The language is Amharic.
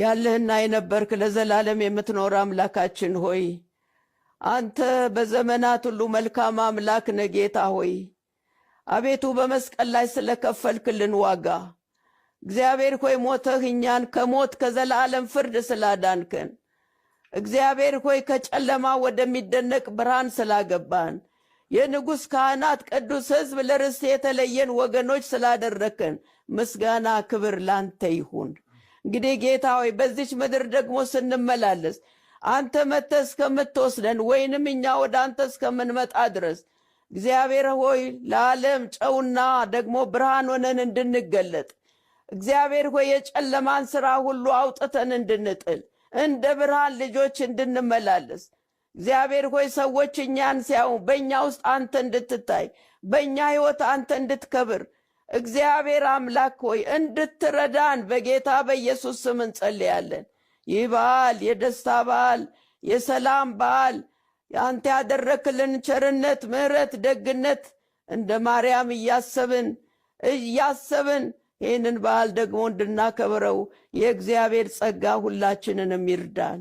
ያለህና የነበርክ ለዘላለም የምትኖር አምላካችን ሆይ አንተ በዘመናት ሁሉ መልካም አምላክ ነህ ጌታ ሆይ አቤቱ በመስቀል ላይ ስለከፈልክልን ዋጋ እግዚአብሔር ሆይ ሞተህ እኛን ከሞት ከዘላለም ፍርድ ስላዳንከን እግዚአብሔር ሆይ ከጨለማ ወደሚደነቅ ብርሃን ስላገባን የንጉሥ ካህናት ቅዱስ ሕዝብ ለርስት የተለየን ወገኖች ስላደረከን ምስጋና ክብር ላንተ ይሁን። እንግዲህ ጌታ ሆይ በዚች ምድር ደግሞ ስንመላለስ አንተ መጥተህ እስከምትወስደን ወይንም እኛ ወደ አንተ እስከምንመጣ ድረስ እግዚአብሔር ሆይ ለዓለም ጨውና ደግሞ ብርሃን ሆነን እንድንገለጥ እግዚአብሔር ሆይ የጨለማን ሥራ ሁሉ አውጥተን እንድንጥል እንደ ብርሃን ልጆች እንድንመላለስ እግዚአብሔር ሆይ ሰዎች እኛን ሲያዩ በእኛ ውስጥ አንተ እንድትታይ በእኛ ሕይወት አንተ እንድትከብር እግዚአብሔር አምላክ ሆይ እንድትረዳን በጌታ በኢየሱስ ስም እንጸልያለን። ይህ በዓል የደስታ በዓል የሰላም በዓል አንተ ያደረክልን ቸርነት ምሕረት ደግነት እንደ ማርያም እያሰብን ይህንን በዓል ደግሞ እንድናከብረው የእግዚአብሔር ጸጋ ሁላችንንም ይርዳን።